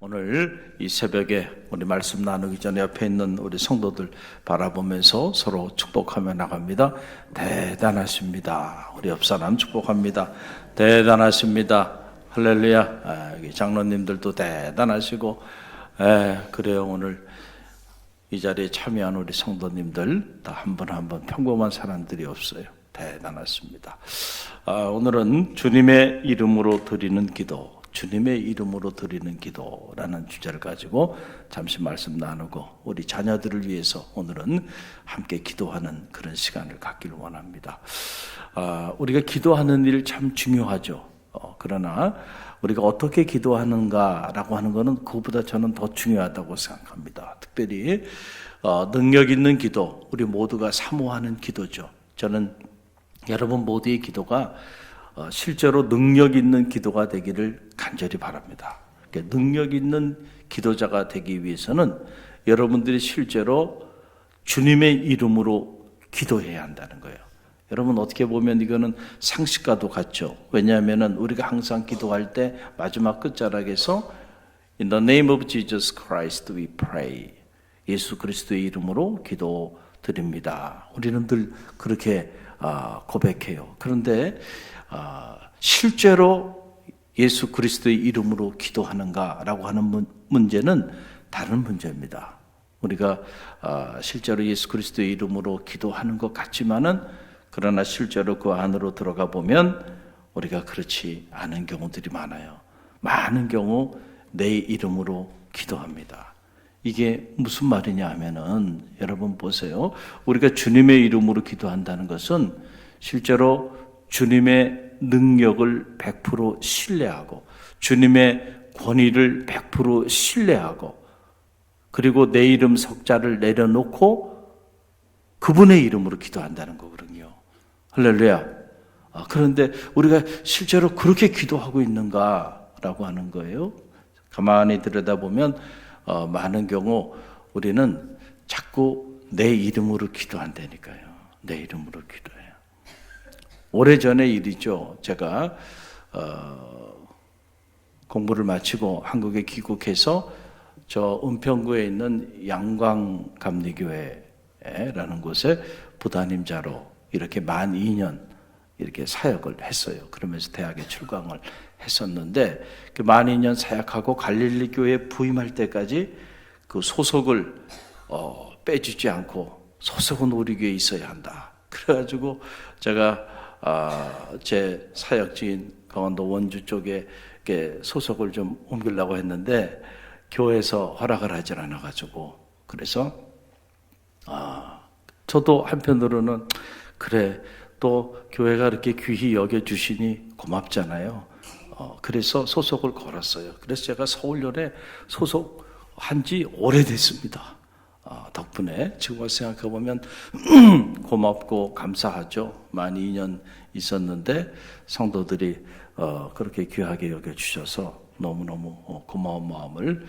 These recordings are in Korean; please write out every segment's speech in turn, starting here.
오늘 이 새벽에 우리 말씀 나누기 전에 옆에 있는 우리 성도들 바라보면서 서로 축복하며 나갑니다. 대단하십니다. 우리 옆 사람 축복합니다. 대단하십니다. 할렐루야. 여기 장로님들도 대단하시고, 그래요. 오늘 이 자리에 참여한 우리 성도님들 다 한 분 한 분 평범한 사람들이 없어요. 대단하십니다. 오늘은 주님의 이름으로 드리는 기도, 주님의 이름으로 드리는 기도라는 주제를 가지고 잠시 말씀 나누고 우리 자녀들을 위해서 오늘은 함께 기도하는 그런 시간을 갖기를 원합니다. 우리가 기도하는 일 참 중요하죠. 그러나 우리가 어떻게 기도하는가라고 하는 것은 그것보다 저는 더 중요하다고 생각합니다. 특별히 능력 있는 기도, 우리 모두가 사모하는 기도죠. 저는 여러분 모두의 기도가 실제로 능력 있는 기도가 되기를 간절히 바랍니다. 능력 있는 기도자가 되기 위해서는 여러분들이 실제로 주님의 이름으로 기도해야 한다는 거예요. 여러분 어떻게 보면 이거는 상식과도 같죠. 왜냐하면 우리가 항상 기도할 때 마지막 끝자락에서 In the name of Jesus Christ we pray. 예수 그리스도의 이름으로 기도드립니다. 우리는 늘 그렇게 고백해요. 그런데 실제로 예수 그리스도의 이름으로 기도하는가라고 하는 문제는 다른 문제입니다. 우리가 실제로 예수 그리스도의 이름으로 기도하는 것 같지만은 그러나 실제로 그 안으로 들어가 보면 우리가 그렇지 않은 경우들이 많아요. 많은 경우 내 이름으로 기도합니다. 이게 무슨 말이냐 하면은 여러분 보세요. 우리가 주님의 이름으로 기도한다는 것은 실제로 주님의 능력을 100% 신뢰하고 주님의 권위를 100% 신뢰하고 그리고 내 이름 석자를 내려놓고 그분의 이름으로 기도한다는 거거든요. 할렐루야. 그런데 우리가 실제로 그렇게 기도하고 있는가라고 하는 거예요. 가만히 들여다보면 많은 경우 우리는 자꾸 내 이름으로 기도한다니까요. 내 이름으로 기도해요. 오래전의 일이죠. 제가 공부를 마치고 한국에 귀국해서 저 은평구에 있는 양광감리교회라는 곳에 부담임자로 이렇게 만 2년 이렇게 사역을 했어요. 그러면서 대학에 출강을 했었는데 그 만 2년 사역하고 갈릴리 교회에 부임할 때까지 그 소속을 빼주지 않고 소속은 우리 교회에 있어야 한다. 그래가지고 제가 제 사역지인 강원도 원주 쪽에 소속을 좀 옮기려고 했는데 교회에서 허락을 하질 않아가지고 그래서 저도 한편으로는 그래 또 교회가 이렇게 귀히 여겨주시니 고맙잖아요. 그래서 소속을 걸었어요. 그래서 제가 서울연에 소속한 지 오래됐습니다. 덕분에 지금 와서 생각해보면 고맙고 감사하죠. 만 2년 있었는데 성도들이 그렇게 귀하게 여겨주셔서 너무너무 고마운 마음을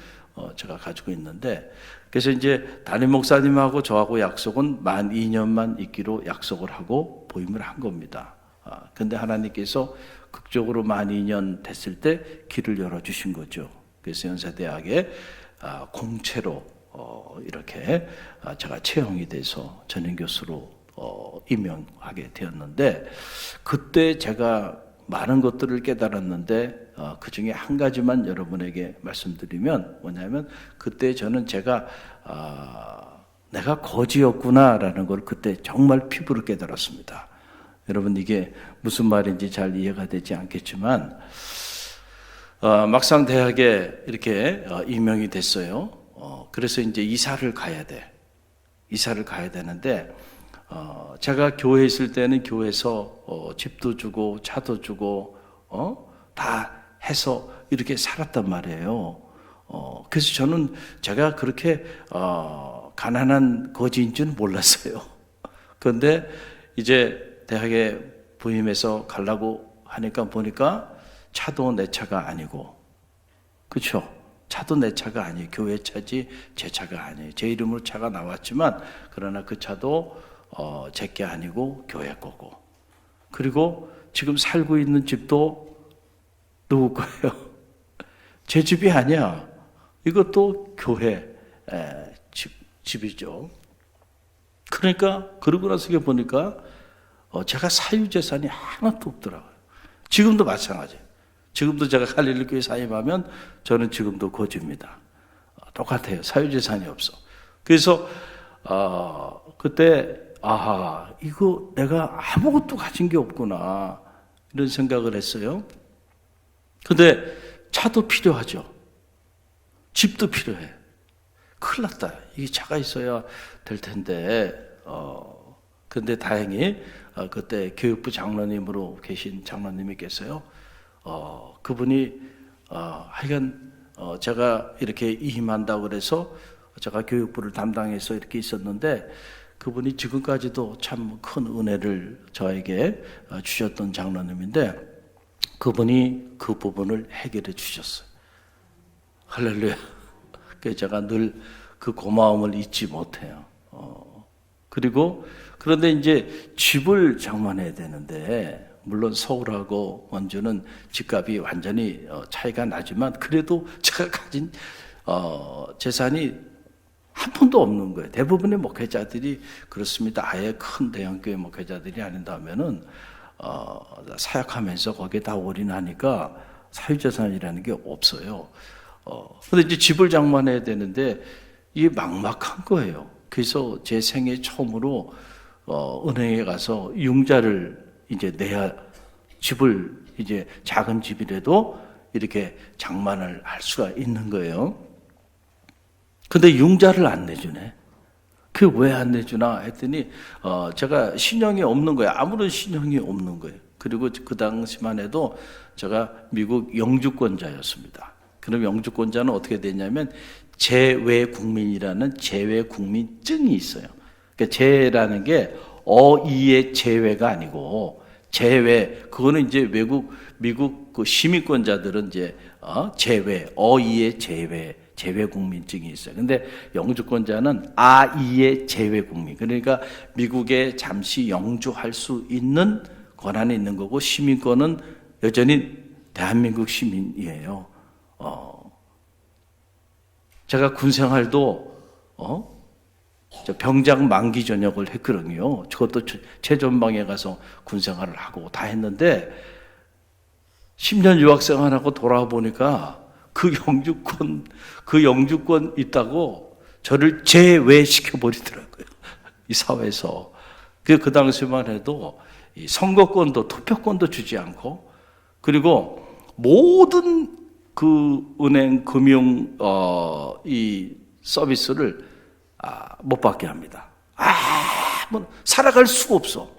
제가 가지고 있는데 그래서 이제 담임 목사님하고 저하고 약속은 만 2년만 있기로 약속을 하고 보임을 한 겁니다. 근데 하나님께서 극적으로 만 2년 됐을 때 길을 열어주신 거죠. 그래서 연세대학에 공채로 이렇게 제가 채용이 돼서 전임교수로 임명하게 되었는데 그때 제가 많은 것들을 깨달았는데 그 중에 한 가지만 여러분에게 말씀드리면 뭐냐면 그때 저는 제가 내가 거지였구나라는 걸 그때 정말 피부로 깨달았습니다. 여러분 이게 무슨 말인지 잘 이해가 되지 않겠지만 막상 대학에 이렇게 임명이 됐어요. 그래서 이제 이사를 가야 되는데 제가 교회에 있을 때는 교회에서 집도 주고 차도 주고 다 해서 이렇게 살았단 말이에요. 그래서 저는 제가 그렇게 가난한 거지인 줄 몰랐어요. 그런데 이제 대학에 부임해서 가려고 하니까 보니까 차도 내 차가 아니고 그렇죠? 차도 내 차가 아니에요. 교회 차지 제 차가 아니에요. 제 이름으로 차가 나왔지만 그러나 그 차도 제 게 아니고 교회 거고 그리고 지금 살고 있는 집도 누구 거예요? 제 집이 아니야. 이것도 교회 집이죠. 그러니까 그러고 나서 보니까 제가 사유재산이 하나도 없더라고요. 지금도 마찬가지예요. 지금도 제가 갈릴리 교회 사임하면 저는 지금도 거주입니다. 똑같아요. 사유재산이 없어. 그래서 그때 이거 내가 아무것도 가진 게 없구나 이런 생각을 했어요. 근데 차도 필요하죠. 집도 필요해. 큰일 났다. 이게 차가 있어야 될 텐데 근데 다행히 그때 교육부 장로님으로 계신 장로님이 계세요. 그분이 하여간 제가 이렇게 임한다고 그래서 제가 교육부를 담당해서 이렇게 있었는데 그분이 지금까지도 참 큰 은혜를 저에게 주셨던 장로님인데 그분이 그 부분을 해결해 주셨어요. 할렐루야. 그래서 제가 늘 그 고마움을 잊지 못해요. 그리고 그런데 이제 집을 장만해야 되는데 물론 서울하고 원주는 집값이 완전히 차이가 나지만 그래도 제가 가진 재산이 한 푼도 없는 거예요. 대부분의 목회자들이 그렇습니다. 아예 큰 대형교회 목회자들이 아닌다면은 사역하면서 거기에 다 올인하니까 사유재산이라는 게 없어요. 근데 이제 집을 장만해야 되는데 이게 막막한 거예요. 그래서 제 생애 처음으로 은행에 가서 융자를 이제 내야 집을 이제 작은 집이라도 이렇게 장만을 할 수가 있는 거예요. 근데 융자를 안 내주네. 그게 왜 안 내주나 했더니 제가 신용이 없는 거예요. 아무런 신용이 없는 거예요. 그리고 그 당시만 해도 제가 미국 영주권자였습니다. 그럼 영주권자는 어떻게 되냐면 재외국민이라는 재외국민증이 있어요. 그러니까 재라는 게 어이의 재외가 아니고 재외 그거는 이제 미국 그 시민권자들은 이제 재외 어이의 재외국민증이 있어요. 근데 영주권자는 아이의 재외국민 그러니까 미국에 잠시 영주할 수 있는 권한이 있는 거고 시민권은 여전히 대한민국 시민이에요. 제가 군 생활도 병장 만기 전역을 했거든요. 그것도 최전방에 가서 군 생활을 하고 다 했는데 10년 유학 생활하고 돌아와 보니까 그 영주권 있다고 저를 제외시켜 버리더라고요. 이 사회에서. 그 당시만 해도 이 선거권도 투표권도 주지 않고 그리고 모든 그 은행 금융 이 서비스를 못 받게 합니다. 뭐 살아갈 수가 없어.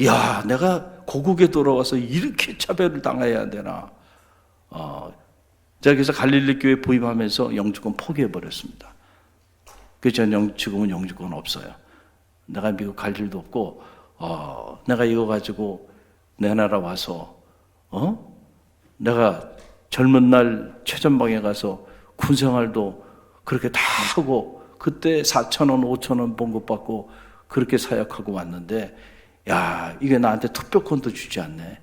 야, 내가 고국에 돌아와서 이렇게 차별을 당해야 되나? 제가 그래서 갈릴리 교회 부임하면서 영주권 포기해 버렸습니다. 그래서 저는 지금은 영주권 없어요. 내가 미국 갈 일도 없고, 내가 이거 가지고 내 나라 와서, 내가 젊은 날 최전방에 가서 군 생활도 그렇게 다 하고, 그때 4,000원, 5,000원 봉급받고 그렇게 사역하고 왔는데, 야, 이게 나한테 투표권도 주지 않네.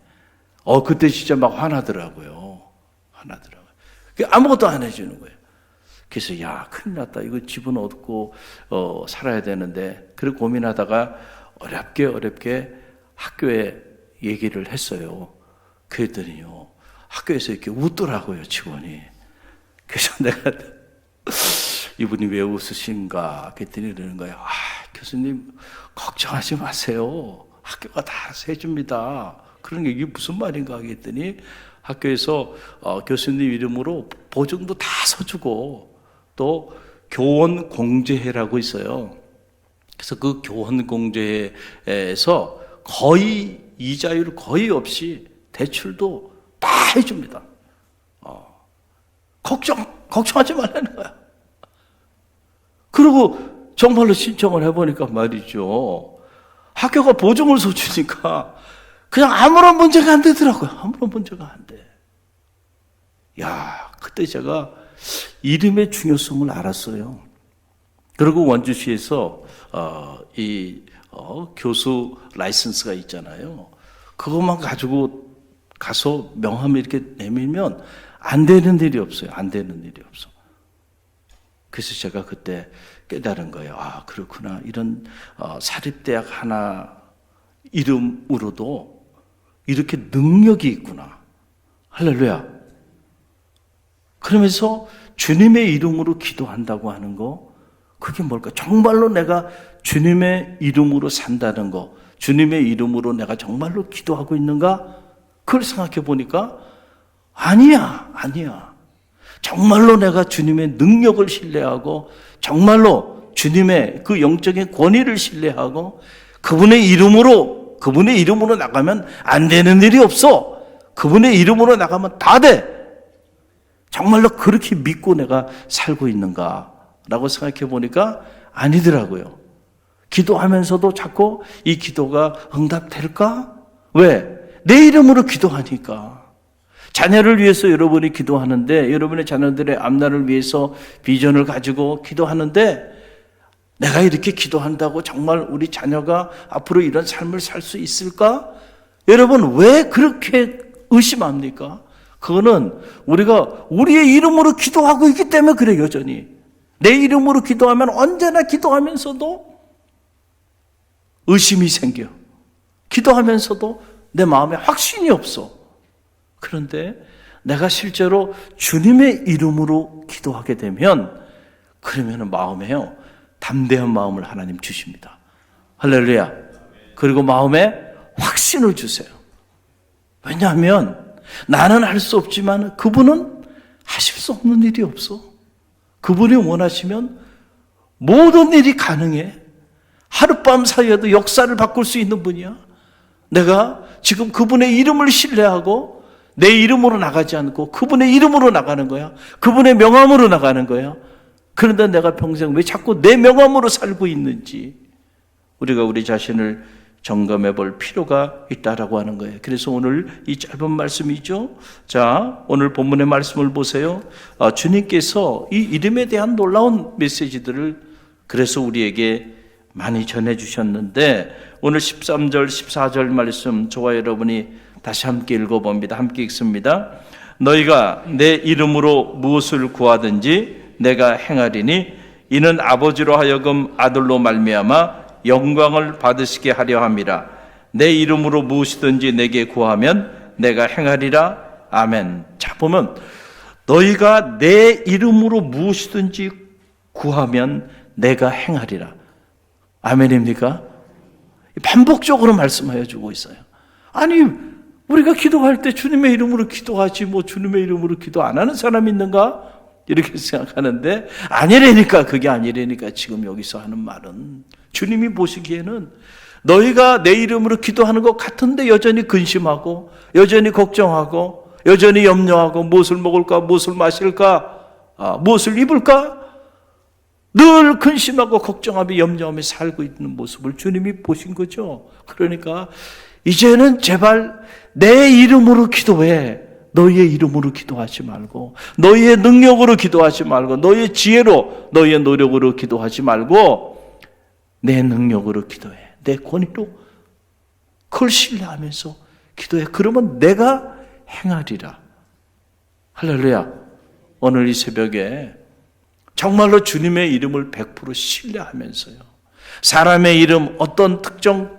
그때 진짜 막 화나더라고요. 아무것도 안 해주는 거예요. 그래서 야, 큰일 났다. 이거 집은 얻고 살아야 되는데 그렇게 고민하다가 어렵게 학교에 얘기를 했어요. 그랬더니요, 학교에서 이렇게 웃더라고요, 직원이. 그래서 내가 이분이 왜 웃으신가 그랬더니 이러는 거예요. 교수님 걱정하지 마세요. 학교가 다 해줍니다. 그런 게 이게 무슨 말인가 하겠더니 학교에서 교수님 이름으로 보증도 다 서주고 또 교원 공제회라고 있어요. 그래서 그 교원 공제회에서 거의 이자율 거의 없이 대출도 다 해줍니다. 걱정하지 말라는 거야. 그리고 정말로 신청을 해보니까 말이죠. 학교가 보증을 서주니까 그냥 아무런 문제가 안 되더라고요. 아무런 문제가 안 돼. 야, 그때 제가 이름의 중요성을 알았어요. 그리고 원주시에서 교수 라이선스가 있잖아요. 그것만 가지고 가서 명함을 이렇게 내밀면 안 되는 일이 없어요. 안 되는 일이 없어. 그래서 제가 그때 깨달은 거예요. 아, 그렇구나. 이런 사립대학 하나 이름으로도 이렇게 능력이 있구나. 할렐루야. 그러면서 주님의 이름으로 기도한다고 하는 거, 그게 뭘까? 정말로 내가 주님의 이름으로 산다는 거, 주님의 이름으로 내가 정말로 기도하고 있는가? 그걸 생각해 보니까 아니야. 정말로 내가 주님의 능력을 신뢰하고 정말로 주님의 그 영적인 권위를 신뢰하고 그분의 이름으로 나가면 안 되는 일이 없어. 그분의 이름으로 나가면 다 돼. 정말로 그렇게 믿고 내가 살고 있는가라고 생각해 보니까 아니더라고요. 기도하면서도 자꾸 이 기도가 응답될까? 왜? 내 이름으로 기도하니까. 자녀를 위해서 여러분이 기도하는데, 여러분의 자녀들의 앞날을 위해서 비전을 가지고 기도하는데, 내가 이렇게 기도한다고 정말 우리 자녀가 앞으로 이런 삶을 살 수 있을까? 여러분, 왜 그렇게 의심합니까? 그거는 우리가 우리의 이름으로 기도하고 있기 때문에 그래, 여전히. 내 이름으로 기도하면 언제나 기도하면서도 의심이 생겨. 기도하면서도 내 마음에 확신이 없어. 그런데 내가 실제로 주님의 이름으로 기도하게 되면, 그러면 마음에요, 담대한 마음을 하나님 주십니다. 할렐루야. 그리고 마음에 확신을 주세요. 왜냐하면 나는 할 수 없지만 그분은 하실 수 없는 일이 없어. 그분이 원하시면 모든 일이 가능해. 하룻밤 사이에도 역사를 바꿀 수 있는 분이야. 내가 지금 그분의 이름을 신뢰하고 내 이름으로 나가지 않고 그분의 이름으로 나가는 거야. 그분의 명함으로 나가는 거야. 그런데 내가 평생 왜 자꾸 내 명함으로 살고 있는지 우리가 우리 자신을 점검해 볼 필요가 있다라고 하는 거예요. 그래서 오늘 이 짧은 말씀이죠. 자, 오늘 본문의 말씀을 보세요. 주님께서 이 이름에 대한 놀라운 메시지들을 그래서 우리에게 많이 전해주셨는데, 오늘 13절, 14절 말씀 저와 여러분이 다시 함께 읽어봅니다. 함께 읽습니다. 너희가 내 이름으로 무엇을 구하든지 내가 행하리니 이는 아버지로 하여금 아들로 말미암아 영광을 받으시게 하려 함이라. 내 이름으로 무엇이든지 내게 구하면 내가 행하리라. 아멘. 자, 보면 너희가 내 이름으로 무엇이든지 구하면 내가 행하리라. 아멘입니까? 반복적으로 말씀하여 주고 있어요. 아니, 우리가 기도할 때 주님의 이름으로 기도하지 뭐 주님의 이름으로 기도 안 하는 사람이 있는가? 이렇게 생각하는데 아니라니까. 그게 아니라니까. 지금 여기서 하는 말은 주님이 보시기에는 너희가 내 이름으로 기도하는 것 같은데 여전히 근심하고 여전히 걱정하고 여전히 염려하고 무엇을 먹을까, 무엇을 마실까, 무엇을 입을까, 늘 근심하고 걱정하며 염려하며 살고 있는 모습을 주님이 보신 거죠. 그러니까 이제는 제발 내 이름으로 기도해. 너희의 이름으로 기도하지 말고, 너희의 능력으로 기도하지 말고, 너희의 지혜로, 너희의 노력으로 기도하지 말고 내 능력으로 기도해. 내 권위로 그걸 신뢰하면서 기도해. 그러면 내가 행하리라. 할렐루야. 오늘 이 새벽에 정말로 주님의 이름을 100% 신뢰하면서요, 사람의 이름, 어떤 특정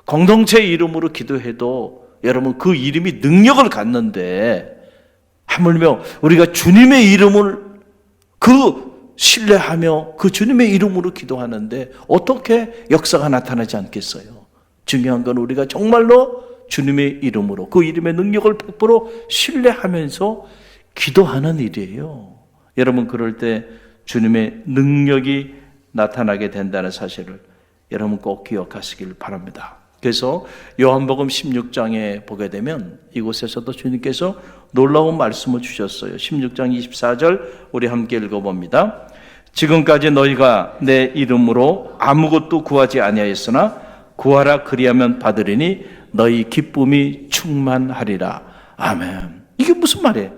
공동체의 이름으로 기도해도 여러분 그 이름이 능력을 갖는데, 하물며 우리가 주님의 이름을 신뢰하며 그 주님의 이름으로 기도하는데 어떻게 역사가 나타나지 않겠어요? 중요한 건 우리가 정말로 주님의 이름으로 그 이름의 능력을 100% 신뢰하면서 기도하는 일이에요. 여러분, 그럴 때 주님의 능력이 나타나게 된다는 사실을 여러분 꼭 기억하시길 바랍니다. 그래서 요한복음 16장에 보게 되면 이곳에서도 주님께서 놀라운 말씀을 주셨어요. 16장 24절 우리 함께 읽어봅니다. 지금까지 너희가 내 이름으로 아무것도 구하지 아니하였으나 구하라 그리하면 받으리니 너희 기쁨이 충만하리라. 아멘. 이게 무슨 말이에요?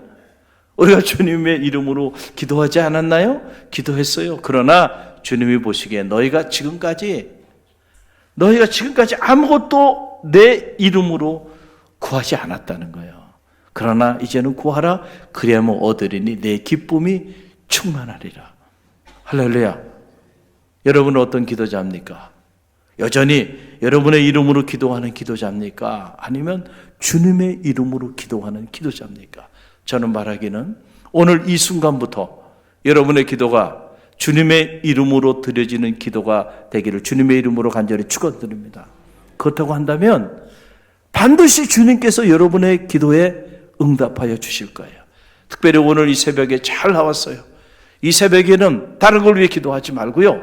우리가 주님의 이름으로 기도하지 않았나요? 기도했어요. 그러나 주님이 보시기에 너희가 지금까지 아무것도 내 이름으로 구하지 않았다는 거예요. 그러나 이제는 구하라 그리하면 얻으리니 내 기쁨이 충만하리라. 할렐루야. 여러분은 어떤 기도자입니까? 여전히 여러분의 이름으로 기도하는 기도자입니까? 아니면 주님의 이름으로 기도하는 기도자입니까? 저는 말하기는 오늘 이 순간부터 여러분의 기도가 주님의 이름으로 드려지는 기도가 되기를 주님의 이름으로 간절히 축원드립니다. 그렇다고 한다면 반드시 주님께서 여러분의 기도에 응답하여 주실 거예요. 특별히 오늘 이 새벽에 잘 나왔어요. 이 새벽에는 다른 걸 위해 기도하지 말고요.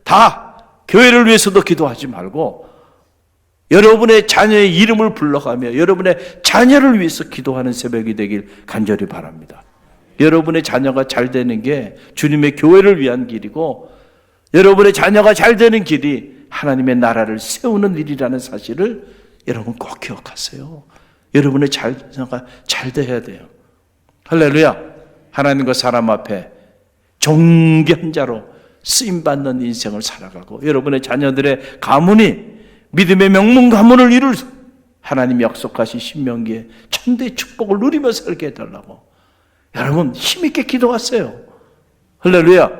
다 교회를 위해서도 기도하지 말고 여러분의 자녀의 이름을 불러가며 여러분의 자녀를 위해서 기도하는 새벽이 되길 간절히 바랍니다. 여러분의 자녀가 잘 되는 게 주님의 교회를 위한 길이고 여러분의 자녀가 잘 되는 길이 하나님의 나라를 세우는 일이라는 사실을 여러분 꼭 기억하세요. 여러분의 자녀가 잘 돼야 돼요. 할렐루야. 하나님과 사람 앞에 존귀한 자로 쓰임받는 인생을 살아가고 여러분의 자녀들의 가문이 믿음의 명문 가문을 이룰 하나님이 약속하신 신명기에 천대의 축복을 누리며 살게 해달라고 여러분 힘있게 기도하세요. 할렐루야.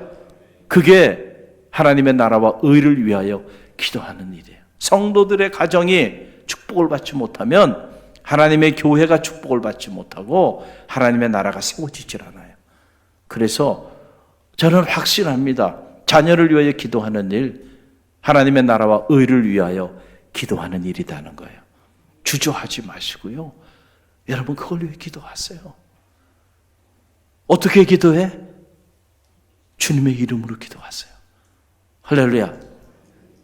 그게 하나님의 나라와 의를 위하여 기도하는 일이에요. 성도들의 가정이 축복을 받지 못하면 하나님의 교회가 축복을 받지 못하고 하나님의 나라가 세워지질 않아요. 그래서 저는 확신합니다. 자녀를 위하여 기도하는 일, 하나님의 나라와 의를 위하여 기도하는 일이라는 거예요. 주저하지 마시고요. 여러분 그걸 위해 기도하세요. 어떻게 기도해? 주님의 이름으로 기도하세요. 할렐루야.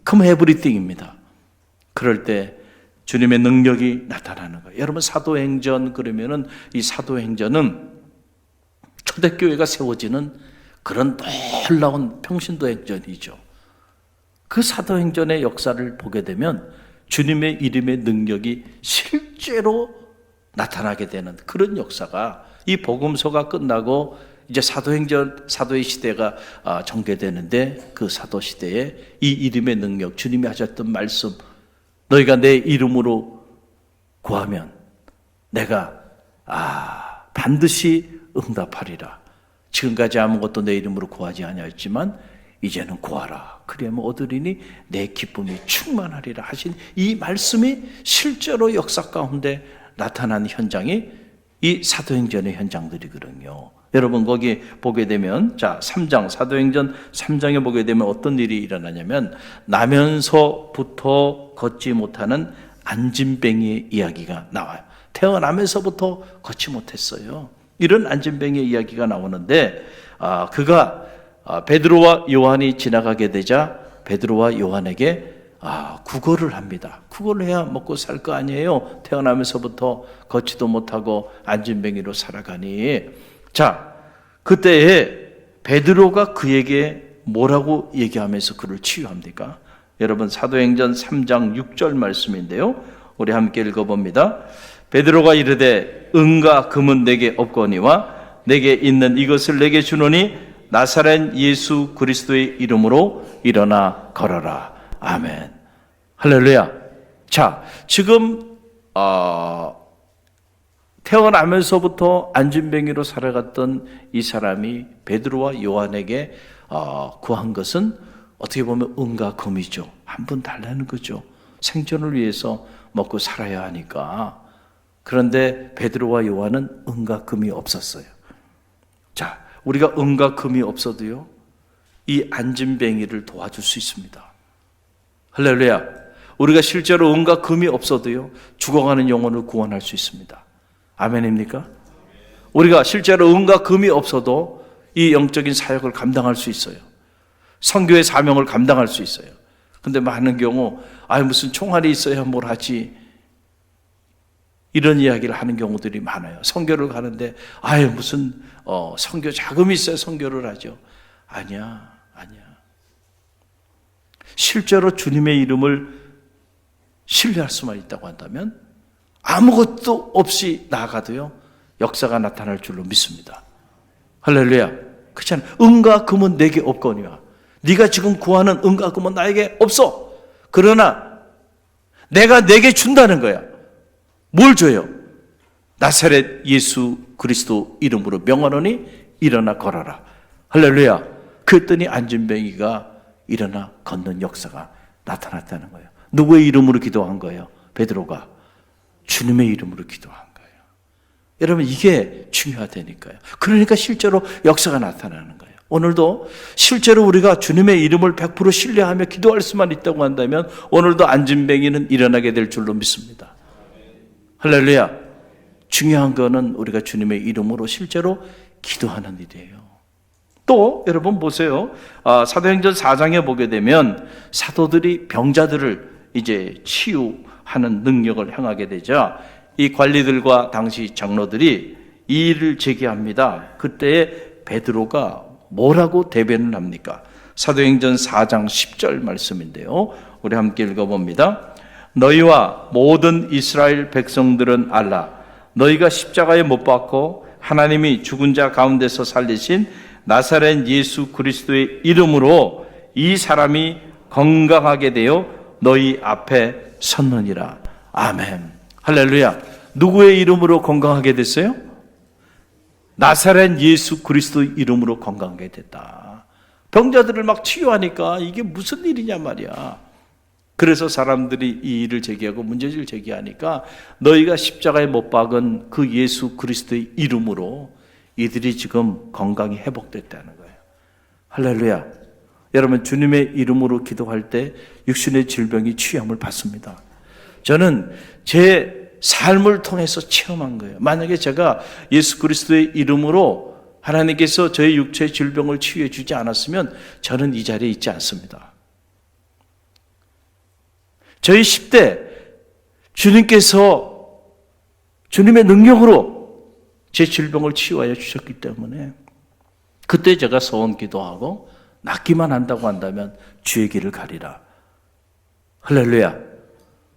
Come everything입니다. 그럴 때 주님의 능력이 나타나는 거예요. 여러분 사도행전 그러면은 이 사도행전은 초대교회가 세워지는 그런 놀라운 평신도 행전이죠. 그 사도행전의 역사를 보게 되면 주님의 이름의 능력이 실제로 나타나게 되는 그런 역사가 이 복음서가 끝나고 이제 사도의 시대가 전개되는데 그 사도 시대에 이 이름의 능력, 주님이 하셨던 말씀, 너희가 내 이름으로 구하면 내가 반드시 응답하리라. 지금까지 아무것도 내 이름으로 구하지 아니하였지만 이제는 구하라. 그리하면 얻으리니 내 기쁨이 충만하리라 하신 이 말씀이 실제로 역사 가운데 나타난 현장이 이 사도행전의 현장들이거든요. 여러분 거기 보게 되면 자 3장 사도행전 3장에 보게 되면 어떤 일이 일어나냐면 나면서부터 걷지 못하는 안진뱅이의 이야기가 나와요. 태어나면서부터 걷지 못했어요. 이런 안진뱅이의 이야기가 나오는데 그가 베드로와 요한이 지나가게 되자 베드로와 요한에게 구걸을 합니다. 구걸을 해야 먹고 살 거 아니에요. 태어나면서부터 걷지도 못하고 안진뱅이로 살아가니. 자, 그때에 베드로가 그에게 뭐라고 얘기하면서 그를 치유합니까? 여러분 사도행전 3장 6절 말씀인데요. 우리 함께 읽어봅니다. 베드로가 이르되 은과 금은 내게 없거니와 내게 있는 이것을 내게 주노니 나사렛 예수 그리스도의 이름으로 일어나 걸어라. 아멘. 할렐루야. 자, 지금 태어나면서부터 안진뱅이로 살아갔던 이 사람이 베드로와 요한에게 구한 것은 어떻게 보면 은과 금이죠. 한 번 달라는 거죠. 생존을 위해서 먹고 살아야 하니까. 그런데 베드로와 요한은 은과 금이 없었어요. 자, 우리가 은과 금이 없어도요, 이 안진뱅이를 도와줄 수 있습니다. 할렐루야. 우리가 실제로 은과 금이 없어도요, 죽어가는 영혼을 구원할 수 있습니다. 아멘입니까? 우리가 실제로 은과 금이 없어도 이 영적인 사역을 감당할 수 있어요. 선교의 사명을 감당할 수 있어요. 근데 많은 경우 무슨 총알이 있어야 뭘 하지, 이런 이야기를 하는 경우들이 많아요. 선교를 가는데 무슨 선교 자금이 있어야 선교를 하죠. 아니야. 실제로 주님의 이름을 신뢰할 수만 있다고 한다면 아무것도 없이 나아가도요, 역사가 나타날 줄로 믿습니다. 할렐루야. 그렇지 않아요? 은과 금은 내게 없거니와. 네가 지금 구하는 은과 금은 나에게 없어. 그러나 내가 내게 준다는 거야. 뭘 줘요? 나사렛 예수 그리스도 이름으로 명하노니 일어나 걸어라. 할렐루야. 그랬더니 안진뱅이가 일어나 걷는 역사가 나타났다는 거예요. 누구의 이름으로 기도한 거예요? 베드로가 주님의 이름으로 기도한 거예요. 여러분, 이게 중요하다니까요. 그러니까 실제로 역사가 나타나는 거예요. 오늘도 실제로 우리가 주님의 이름을 100% 신뢰하며 기도할 수만 있다고 한다면 오늘도 안진뱅이는 일어나게 될 줄로 믿습니다. 할렐루야. 중요한 거는 우리가 주님의 이름으로 실제로 기도하는 일이에요. 또 여러분 보세요. 사도행전 4장에 보게 되면 사도들이 병자들을 이제 치유하는 능력을 행하게 되죠. 이 관리들과 당시 장로들이 이 일을 제기합니다. 그때 베드로가 뭐라고 대변을 합니까? 사도행전 4장 10절 말씀인데요. 우리 함께 읽어봅니다. 너희와 모든 이스라엘 백성들은 알라. 너희가 십자가에 못 박고 하나님이 죽은 자 가운데서 살리신 나사렛 예수 그리스도의 이름으로 이 사람이 건강하게 되어 너희 앞에 섰느니라. 아멘. 할렐루야. 누구의 이름으로 건강하게 됐어요? 나사렛 예수 그리스도의 이름으로 건강하게 됐다. 병자들을 막 치유하니까 이게 무슨 일이냐 말이야. 그래서 사람들이 이 일을 제기하고 문제를 제기하니까 너희가 십자가에 못 박은 그 예수 그리스도의 이름으로 이들이 지금 건강이 회복됐다는 거예요. 할렐루야. 여러분, 주님의 이름으로 기도할 때 육신의 질병이 치유함을 받습니다. 저는 제 삶을 통해서 체험한 거예요. 만약에 제가 예수 그리스도의 이름으로 하나님께서 저의 육체의 질병을 치유해 주지 않았으면 저는 이 자리에 있지 않습니다. 저희 10대 주님께서 주님의 능력으로 제 질병을 치유하여 주셨기 때문에 그때 제가 소원 기도하고 낫기만 한다고 한다면 주의 길을 가리라. 할렐루야.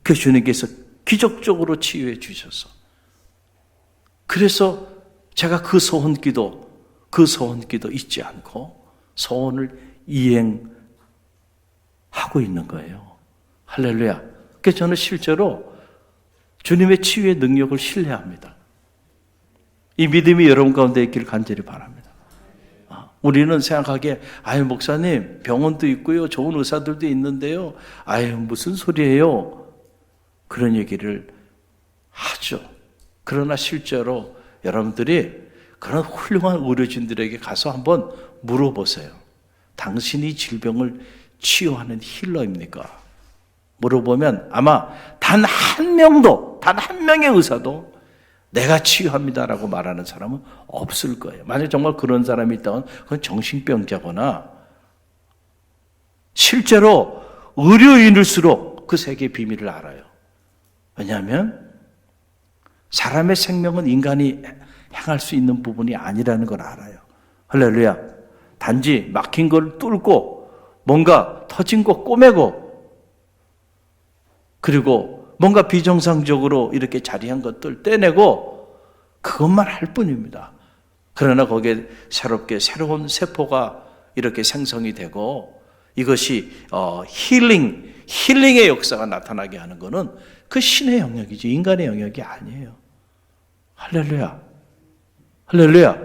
그 주님께서 기적적으로 치유해 주셔서 그래서 제가 그 소원 기도 잊지 않고 소원을 이행하고 있는 거예요. 할렐루야. 그래서 저는 실제로 주님의 치유의 능력을 신뢰합니다. 이 믿음이 여러분 가운데 있기를 간절히 바랍니다. 우리는 생각하기에 목사님 병원도 있고요, 좋은 의사들도 있는데요, 무슨 소리예요? 그런 얘기를 하죠. 그러나 실제로 여러분들이 그런 훌륭한 의료진들에게 가서 한번 물어보세요. 당신이 질병을 치유하는 힐러입니까? 물어보면 아마 단 한 명의 의사도 내가 치유합니다라고 말하는 사람은 없을 거예요. 만약 정말 그런 사람이 있다면 그건 정신병자거나 실제로 의료인일수록 그 세계의 비밀을 알아요. 왜냐하면 사람의 생명은 인간이 행할 수 있는 부분이 아니라는 걸 알아요. 할렐루야. 단지 막힌 걸 뚫고 뭔가 터진 거 꼬매고 그리고 뭔가 비정상적으로 이렇게 자리한 것들 떼내고 그것만 할 뿐입니다. 그러나 거기에 새롭게 새로운 세포가 이렇게 생성이 되고 이것이 힐링의 역사가 나타나게 하는 것은 그 신의 영역이지 인간의 영역이 아니에요. 할렐루야. 할렐루야.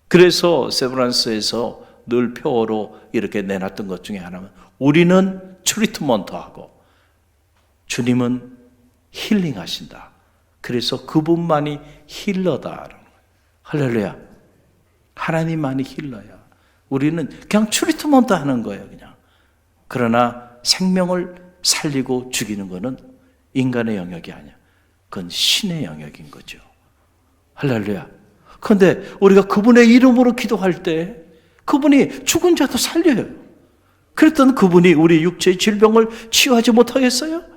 그래서 세브란스에서 늘 표어로 이렇게 내놨던 것 중에 하나는 우리는 트리트먼트하고 주님은 힐링하신다. 그래서 그분만이 힐러다. 할렐루야. 하나님만이 힐러야. 우리는 그냥 트리트먼트 하는 거예요, 그냥. 그러나 생명을 살리고 죽이는 것은 인간의 영역이 아니야. 그건 신의 영역인 거죠. 할렐루야. 그런데 우리가 그분의 이름으로 기도할 때 그분이 죽은 자도 살려요. 그랬던 그분이 우리 육체의 질병을 치유하지 못하겠어요?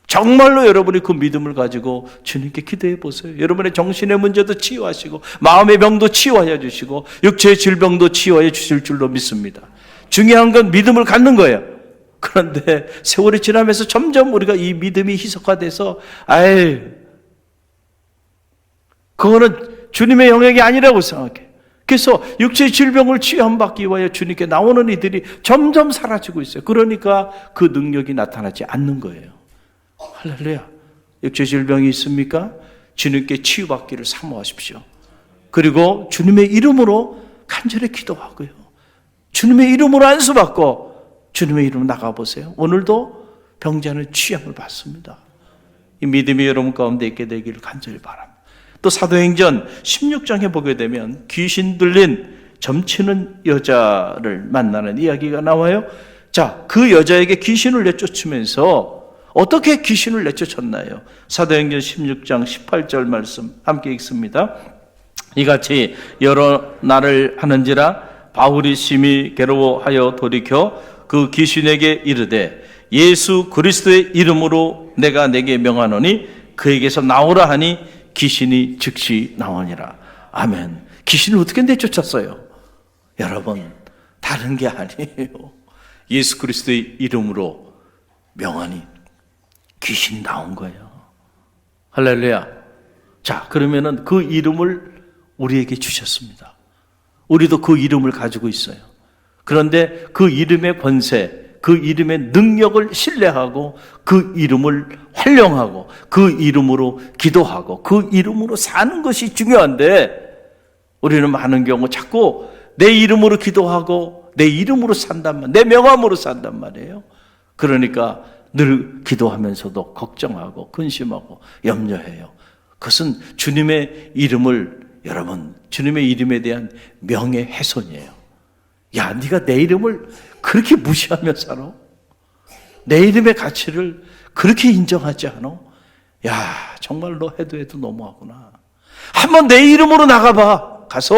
정말로 여러분이 그 믿음을 가지고 주님께 기도해 보세요. 여러분의 정신의 문제도 치유하시고 마음의 병도 치유하여 주시고 육체의 질병도 치유하여 주실 줄로 믿습니다. 중요한 건 믿음을 갖는 거예요. 그런데 세월이 지나면서 점점 우리가 이 믿음이 희석화돼서 그거는 주님의 영역이 아니라고 생각해. 그래서 육체의 질병을 치유받기 위하여 주님께 나오는 이들이 점점 사라지고 있어요. 그러니까 그 능력이 나타나지 않는 거예요. 할렐루야. 육체 질병이 있습니까? 주님께 치유받기를 사모하십시오. 그리고 주님의 이름으로 간절히 기도하고요. 주님의 이름으로 안수받고 주님의 이름으로 나가보세요. 오늘도 병자는 취함을 받습니다. 이 믿음이 여러분 가운데 있게 되기를 간절히 바랍니다. 또 사도행전 16장에 보게 되면 귀신 들린 점치는 여자를 만나는 이야기가 나와요. 자, 그 여자에게 귀신을 내쫓으면서 어떻게 귀신을 내쫓았나요? 사도행전 16장 18절 말씀 함께 읽습니다. 이같이 여러 날을 하는지라 바울이 심히 괴로워하여 돌이켜 그 귀신에게 이르되 예수 그리스도의 이름으로 내가 내게 명하노니 그에게서 나오라 하니 귀신이 즉시 나오니라. 아멘. 귀신을 어떻게 내쫓았어요? 여러분, 다른 게 아니에요. 예수 그리스도의 이름으로 명하니 귀신이 나온 거예요. 할렐루야. 자, 그러면은 그 이름을 우리에게 주셨습니다. 우리도 그 이름을 가지고 있어요. 그런데 그 이름의 권세, 그 이름의 능력을 신뢰하고 그 이름을 활용하고 그 이름으로 기도하고 그 이름으로 사는 것이 중요한데 우리는 많은 경우 자꾸 내 이름으로 기도하고 내 이름으로 산단 말이에요. 내 명함으로 산단 말이에요. 그러니까 늘 기도하면서도 걱정하고 근심하고 염려해요. 그것은 주님의 이름을 여러분 주님의 이름에 대한 명예훼손이에요. 야, 네가 내 이름을 그렇게 무시하며 살아? 내 이름의 가치를 그렇게 인정하지 않아? 야, 정말로 해도 너무하구나. 한번 내 이름으로 나가봐. 가서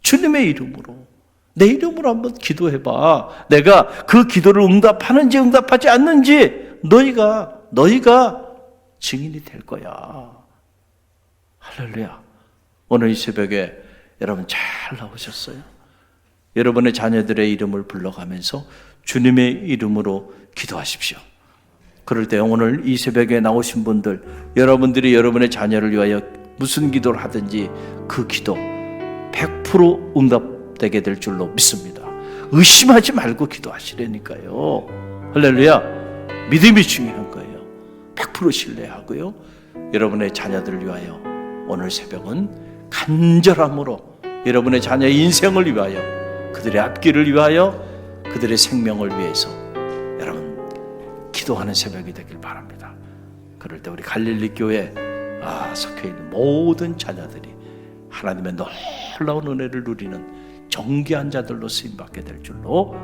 주님의 이름으로 내 이름으로 한번 기도해봐. 내가 그 기도를 응답하는지 응답하지 않는지 너희가 증인이 될 거야. 할렐루야. 오늘 이 새벽에 여러분 잘 나오셨어요. 여러분의 자녀들의 이름을 불러가면서 주님의 이름으로 기도하십시오. 그럴 때 오늘 이 새벽에 나오신 분들, 여러분들이 여러분의 자녀를 위하여 무슨 기도를 하든지 그 기도 100% 응답되게 될 줄로 믿습니다. 의심하지 말고 기도하시라니까요. 할렐루야. 믿음이 중요한 거예요. 100% 신뢰하고요. 여러분의 자녀들을 위하여 오늘 새벽은 간절함으로 여러분의 자녀의 인생을 위하여 그들의 앞길을 위하여 그들의 생명을 위해서 여러분 기도하는 새벽이 되길 바랍니다. 그럴 때 우리 갈릴리 교회 속해 있는 모든 자녀들이 하나님의 놀라운 은혜를 누리는 정귀한 자들로 쓰임받게 될 줄로